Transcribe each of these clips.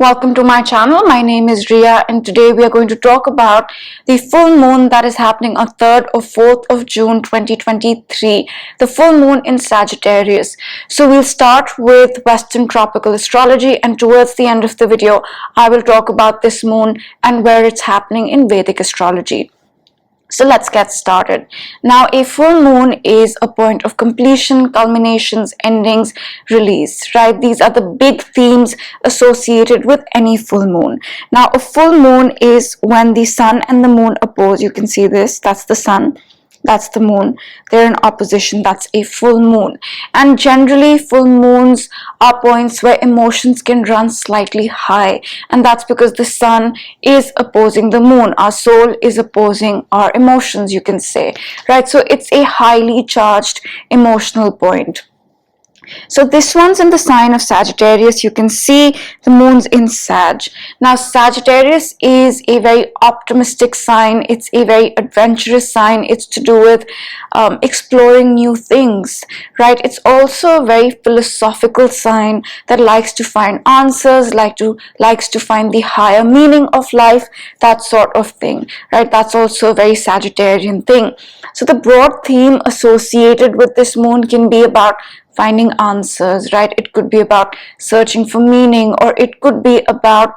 Welcome to my channel. My name is Ria and today we are going to talk about the full moon that is happening on 3rd or 4th of June 2023, the full moon in Sagittarius. So we'll start with Western tropical astrology, and towards the end of the video I will talk about this moon and where it's happening in Vedic astrology. So let's get started. Now, a full moon is a point of completion, culminations, endings, release, right? These are the big themes associated with any full moon. Now, a full moon is when the sun and the moon oppose. You can see this, that's the sun. That's the moon. They're in opposition. That's a full moon. And generally, full moons are points where emotions can run slightly high. And that's because the sun is opposing the moon. Our soul is opposing our emotions, you can say. Right? So it's a highly charged emotional point. So this one's in the sign of Sagittarius. You can see the moon's in Sag. Now Sagittarius is a very optimistic sign. It's a very adventurous sign. It's to do with exploring new things, right? It's also a very philosophical sign that likes to find answers, likes to find the higher meaning of life, that sort of thing, right? That's also a very Sagittarian thing. So the broad theme associated with this moon can be about finding answers, right? It could be about searching for meaning, or it could be about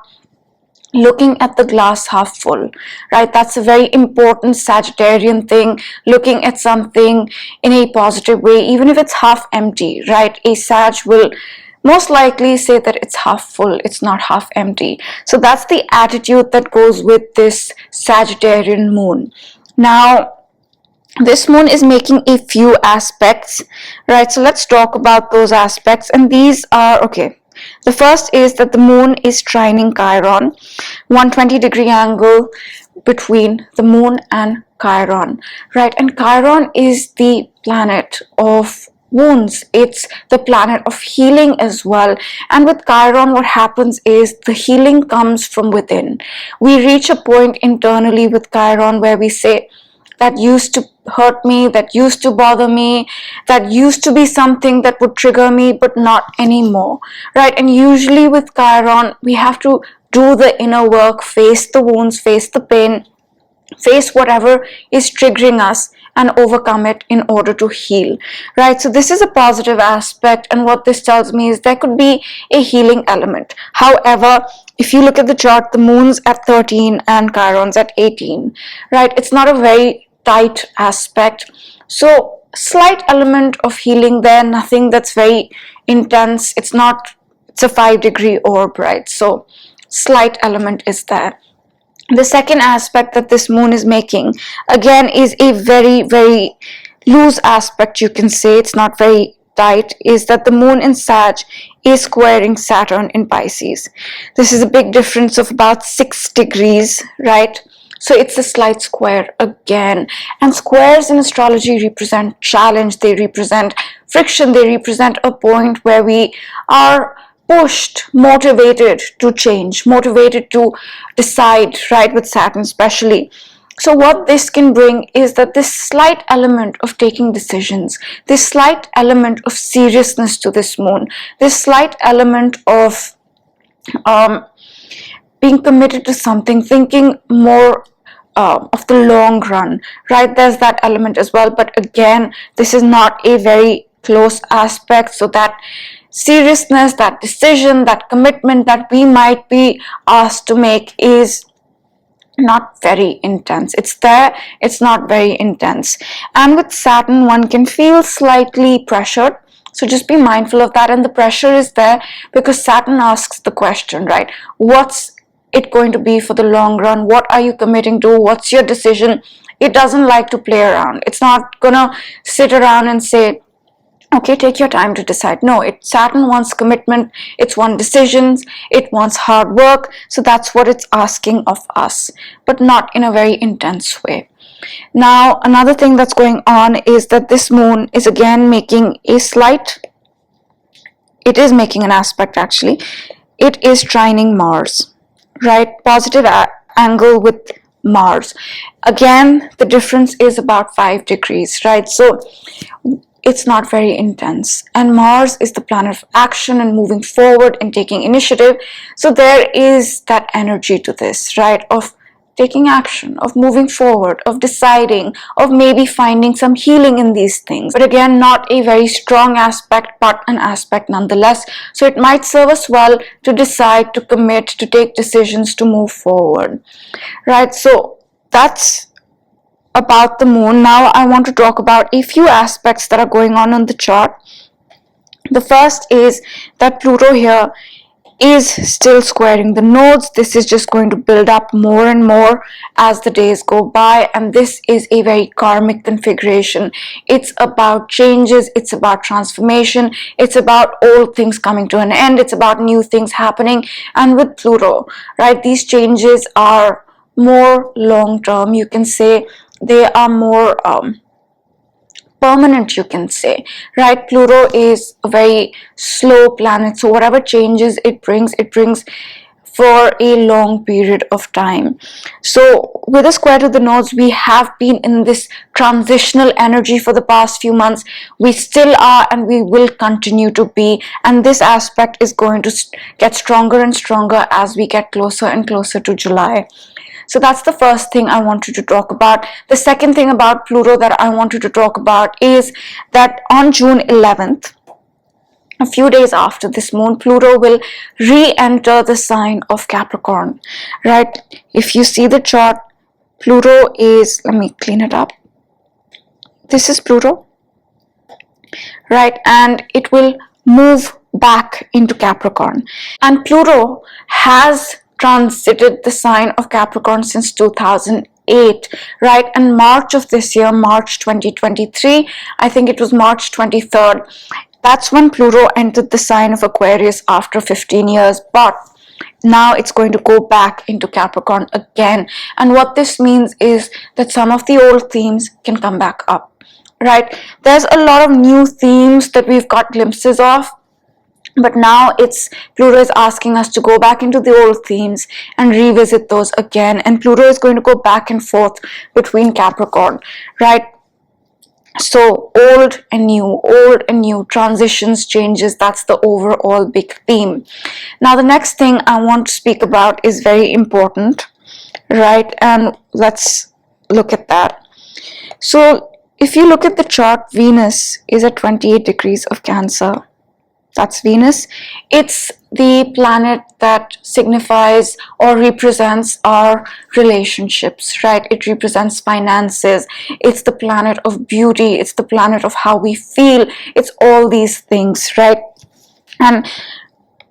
looking at the glass half full, right? That's a very important Sagittarian thing, looking at something in a positive way, even if it's half empty, right? A Sag will most likely say that it's half full, it's not half empty. So that's the attitude that goes with this Sagittarian moon. Now, this moon is making a few aspects, right? So let's talk about those aspects, and these are, okay, the first is that the moon is trining Chiron, 120-degree angle between the moon and Chiron, right? And Chiron is the planet of wounds. It's the planet of healing as well. And with Chiron, what happens is the healing comes from within. We reach a point internally with Chiron where we say, that used to hurt me, that used to bother me, that used to be something that would trigger me, but not anymore, right? And usually with Chiron, we have to do the inner work, face the wounds, face the pain, face whatever is triggering us and overcome it in order to heal, right? So this is a positive aspect, and what this tells me is there could be a healing element. However, if you look at the chart, the moon's at 13 and Chiron's at 18, right? It's not a very tight aspect. So slight element of healing there, nothing that's very intense. It's a 5-degree orb, right? So slight element is there. The second aspect that this moon is making, again, is a very, very loose aspect, you can say. It's not very tight, is that the moon in Sag is squaring Saturn in Pisces. This is a big difference of about 6 degrees, right? So it's a slight square again. And squares in astrology represent challenge, they represent friction, they represent a point where we are pushed, motivated to change, motivated to decide, right, with Saturn especially. So what this can bring is that this slight element of taking decisions, this slight element of seriousness to this moon, this slight element of being committed to something, thinking more of the long run, right? There's that element as well. But again, this is not a very close aspect. So that seriousness, that decision, that commitment that we might be asked to make is not very intense. It's there, it's not very intense. And with Saturn, one can feel slightly pressured. So just be mindful of that. And the pressure is there because Saturn asks the question, right? What's it going to be for the long run? What are you committing to? What's your decision? It doesn't like to play around. It's not gonna sit around and say, okay, take your time to decide. No, Saturn wants commitment, it wants decisions, it wants hard work. So that's what it's asking of us, but not in a very intense way. Now, another thing that's going on is that this moon is again making an aspect actually. It is trining Mars, right? Positive angle with Mars. Again, the difference is about 5 degrees, right? So it's not very intense. And Mars is the planet of action and moving forward and taking initiative. So there is that energy to this, right? Of taking action, of moving forward, of deciding, of maybe finding some healing in these things. But again, not a very strong aspect, but an aspect nonetheless. So it might serve us well to decide, to commit, to take decisions, to move forward, right? So that's about the moon. Now I want to talk about a few aspects that are going on the chart. The first is that Pluto here is still squaring the nodes. This is just going to build up more and more as the days go by, and this is a very karmic configuration. It's about changes, it's about transformation, it's about old things coming to an end, it's about new things happening. And with Pluto, right, these changes are more long term, you can say. They are more permanent, you can say, right? Pluto is a very slow planet, so whatever changes it brings for a long period of time. So with a square to the nodes, we have been in this transitional energy for the past few months. We still are, and we will continue to be, and this aspect is going to get stronger and stronger as we get closer and closer to July. So that's the first thing I wanted to talk about. The second thing about Pluto that I wanted to talk about is that on June 11th, a few days after this moon, Pluto will re-enter the sign of Capricorn, right? If you see the chart, Pluto is, let me clean it up. This is Pluto, right? And it will move back into Capricorn. And Pluto has transited the sign of Capricorn since 2008, right? And March of this year, March 2023, I think it was March 23rd, that's when Pluto entered the sign of Aquarius after 15 years. But now it's going to go back into Capricorn again. And what this means is that some of the old themes can come back up, right? There's a lot of new themes that we've got glimpses of, but now Pluto is asking us to go back into the old themes and revisit those again. And Pluto is going to go back and forth between Capricorn, right? So old and new, transitions, changes, that's the overall big theme. Now the next thing I want to speak about is very important, right? And let's look at that. So if you look at the chart, Venus is at 28 degrees of Cancer. That's Venus. It's the planet that signifies or represents our relationships, right? It represents finances. It's the planet of beauty. It's the planet of how we feel. It's all these things, right? And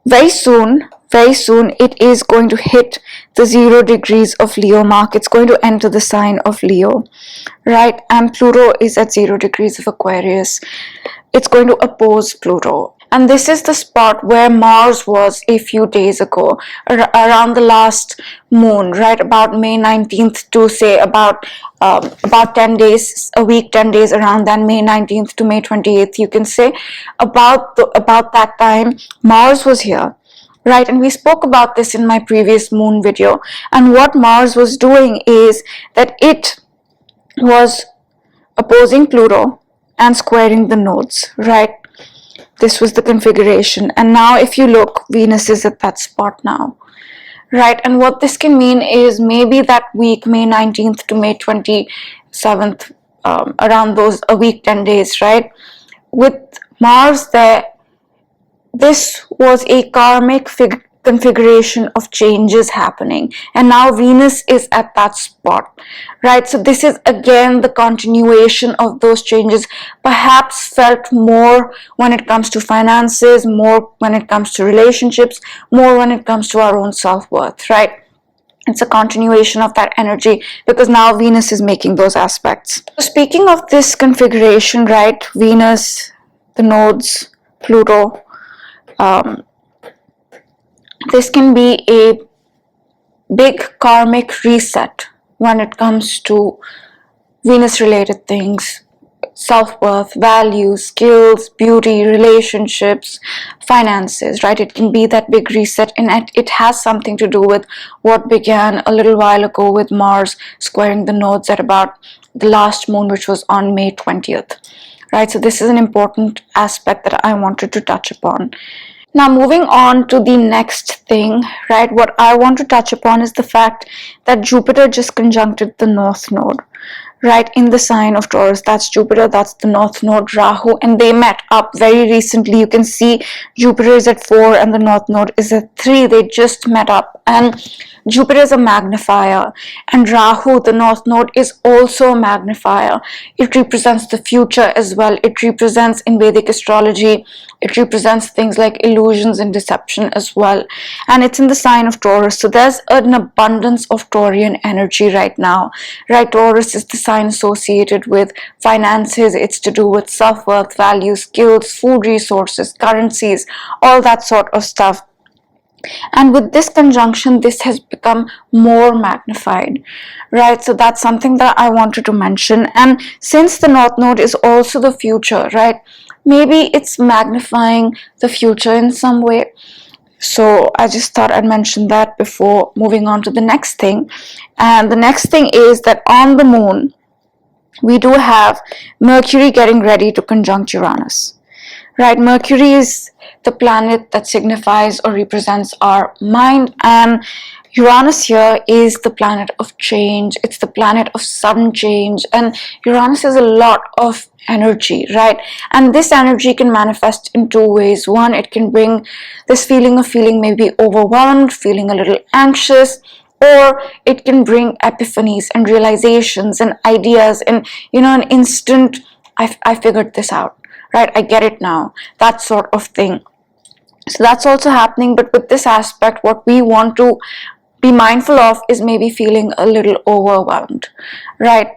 very soon, it is going to hit the 0 degrees of Leo mark. It's going to enter the sign of Leo, right? And Pluto is at 0 degrees of Aquarius. It's going to oppose Pluto. And this is the spot where Mars was a few days ago, around the last moon, right? About May 19th to say about 10 days, a week, 10 days around then, May 19th to May 28th, you can say. About that time, Mars was here, right? And we spoke about this in my previous moon video. And what Mars was doing is that it was opposing Pluto and squaring the nodes, right? This was the configuration. And now if you look, Venus is at that spot now, right? And what this can mean is maybe that week, May 19th to May 27th, around those, a week, 10 days, right? With Mars there, this was a karmic configuration of changes happening, and now Venus is at that spot, right? So this is again the continuation of those changes, perhaps felt more when it comes to finances, more when it comes to relationships, more when it comes to our own self-worth, right? It's a continuation of that energy because now Venus is making those aspects. So speaking of this configuration, right, Venus, the nodes, Pluto, this can be a big karmic reset when it comes to Venus related things, self-worth, values, skills, beauty, relationships, finances, right? It can be that big reset, and it has something to do with what began a little while ago with Mars squaring the nodes at about the last moon, which was on May 20th. right? So this is an important aspect that I wanted to touch upon. Now, moving on to the next thing, right? What I want to touch upon is the fact that Jupiter just conjuncted the North Node, right, in the sign of Taurus. That's Jupiter, that's the North Node, Rahu, and they met up very recently. You can see Jupiter is at 4 and the North Node is at 3. They just met up, and Jupiter is a magnifier, and Rahu, the North Node, is also a magnifier. It represents the future as well. It represents, in Vedic astrology, it represents things like illusions and deception as well. And it's in the sign of Taurus. So there's an abundance of Taurian energy right now, right? Taurus is the sign associated with finances. It's to do with self-worth, values, skills, food resources, currencies, all that sort of stuff. And with this conjunction, this has become more magnified, right? So that's something that I wanted to mention. And since the North Node is also the future, right, maybe it's magnifying the future in some way. So I just thought I'd mention that before moving on to the next thing. And the next thing is that on the moon, we do have Mercury getting ready to conjunct Uranus, right? Mercury is the planet that signifies or represents our mind, and Uranus here is the planet of change. It's the planet of sudden change, and Uranus is a lot of energy, right? And this energy can manifest in two ways. One, it can bring this feeling of feeling maybe overwhelmed, feeling a little anxious, or it can bring epiphanies and realizations and ideas and, an instant, I figured this out, right? I get it now, that sort of thing. So that's also happening, but with this aspect, what we want to be mindful of is maybe feeling a little overwhelmed, right?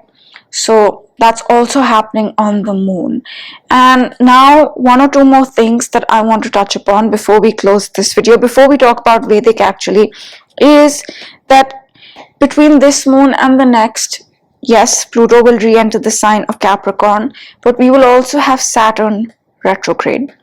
So that's also happening on the moon. And now one or two more things that I want to touch upon before we close this video, before we talk about Vedic actually, is that between this moon and the next, yes, Pluto will re-enter the sign of Capricorn, but we will also have Saturn retrograde,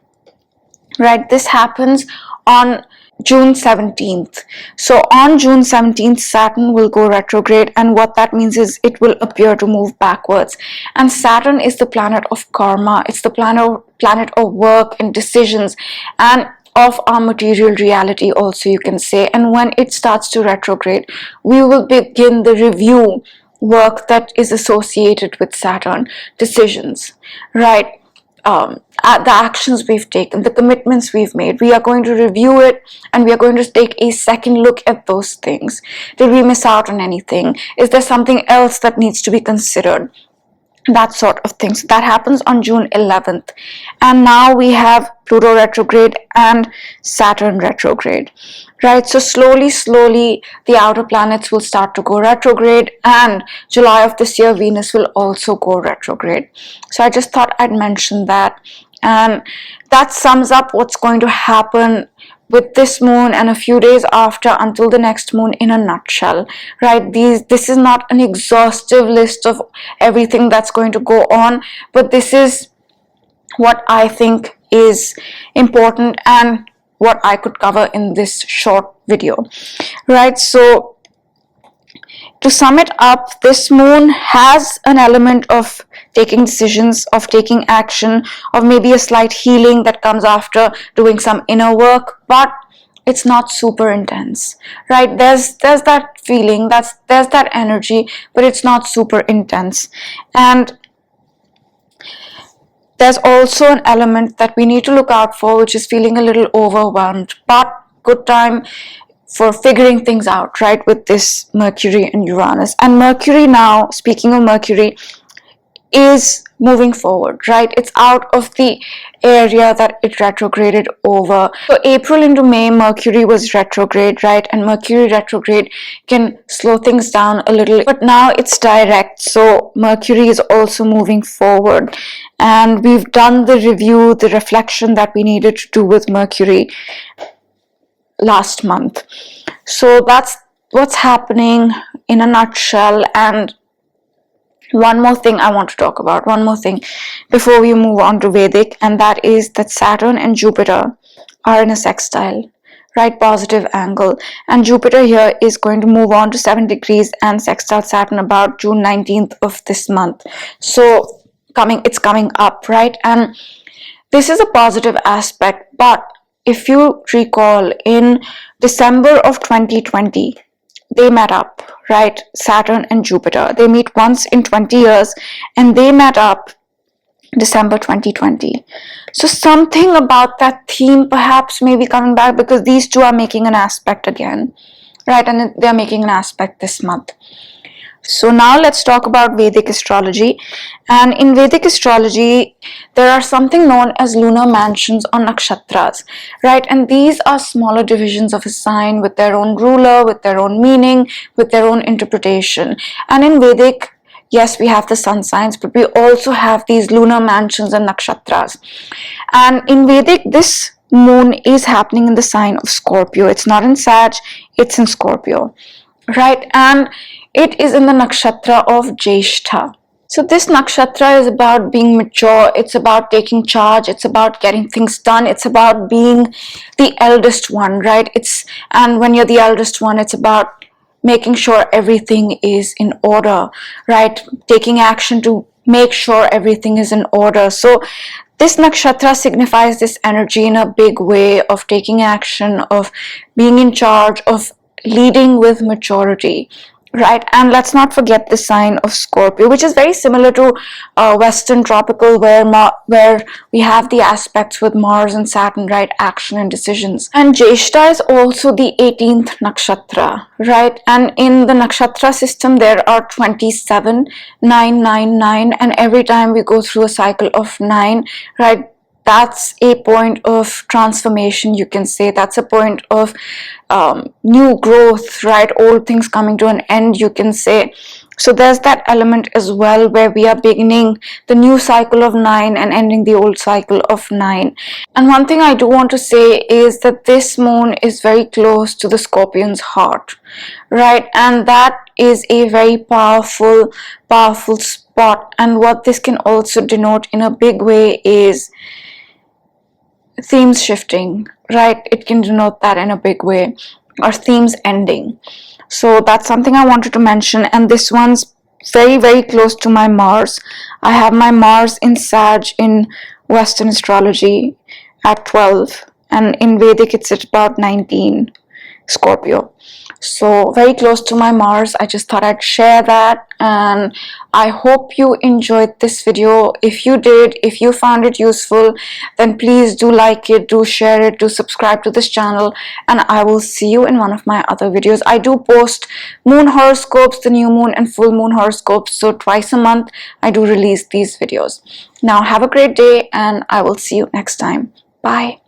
right? This happens on June 17th. So on June 17th, Saturn will go retrograde, and what that means is it will appear to move backwards. And Saturn is the planet of karma. It's the planet of work and decisions and of our material reality also, you can say. And when it starts to retrograde, we will begin the review work that is associated with Saturn, decisions, right? The actions we've taken, the commitments we've made, we are going to review it, and we are going to take a second look at those things. Did we miss out on anything? Is there something else that needs to be considered? That sort of thing. So that happens on June 11th. And now we have Pluto retrograde and Saturn retrograde, right? So slowly, the outer planets will start to go retrograde, and July of this year, Venus will also go retrograde. So I just thought I'd mention that. And that sums up what's going to happen with this moon and a few days after until the next moon in a nutshell, right? This is not an exhaustive list of everything that's going to go on, but this is what I think is important and what I could cover in this short video, right? So to sum it up, this moon has an element of taking decisions, of taking action, of maybe a slight healing that comes after doing some inner work, but it's not super intense, right? There's that feeling, there's that energy, but it's not super intense. And there's also an element that we need to look out for, which is feeling a little overwhelmed, but good time for figuring things out, right, with this Mercury and Uranus. And Mercury now, speaking of Mercury, is moving forward, right? It's out of the area that it retrograded over. So April into May, Mercury was retrograde, right? And Mercury retrograde can slow things down a little, but now it's direct. So Mercury is also moving forward. And we've done the review, the reflection that we needed to do with Mercury last month. So that's what's happening in a nutshell. And one more thing I want to talk about, one more thing before we move on to Vedic, and that is that Saturn and Jupiter are in a sextile, right? Positive angle. And Jupiter here is going to move on to 7 degrees and sextile Saturn about June 19th of this month. So it's coming up, right? And this is a positive aspect. But if you recall, in December of 2020, they met up, right? Saturn and Jupiter, they meet once in 20 years, and they met up December 2020. So something about that theme perhaps may be coming back, because these two are making an aspect again, right? And they're making an aspect this month. So now let's talk about Vedic astrology. And in Vedic astrology, there are something known as lunar mansions or nakshatras, right? And these are smaller divisions of a sign with their own ruler, with their own meaning, with their own interpretation. And in Vedic, yes, we have the sun signs, but we also have these lunar mansions and nakshatras. And in Vedic, this moon is happening in the sign of Scorpio. It's not in Sag, it's in Scorpio, right? And it is in the nakshatra of Jyeshtha. So this nakshatra is about being mature, it's about taking charge, it's about getting things done, it's about being the eldest one, right? And when you're the eldest one, it's about making sure everything is in order, right? Taking action to make sure everything is in order. So this nakshatra signifies this energy in a big way of taking action, of being in charge, of leading with maturity, right? And let's not forget the sign of Scorpio, which is very similar to Western tropical, where we have the aspects with Mars and Saturn, right? Action and decisions. And Jyeshtha is also the 18th nakshatra, right? And in the nakshatra system, there are 27, 999, and every time we go through a cycle of 9, right? That's a point of transformation, you can say. That's a point of new growth, right? Old things coming to an end, you can say. So there's that element as well, where we are beginning the new cycle of 9 and ending the old cycle of 9. And one thing I do want to say is that this moon is very close to the Scorpion's heart, right? And that is a very powerful spot. And what this can also denote in a big way is themes shifting, right? It can denote that in a big way, or themes ending. So that's something I wanted to mention. And this one's very, very close to my Mars. I have my Mars in Sag in Western astrology at 12, and in Vedic it's at about 19, Scorpio. So very close to my Mars. I just thought I'd share that, and I hope you enjoyed this video. If you did, if you found it useful, then please do like it, do share it, do subscribe to this channel, and I will see you in one of my other videos. I do post moon horoscopes, the new moon and full moon horoscopes, so twice a month I do release these videos. Now have a great day, and I will see you next time. Bye.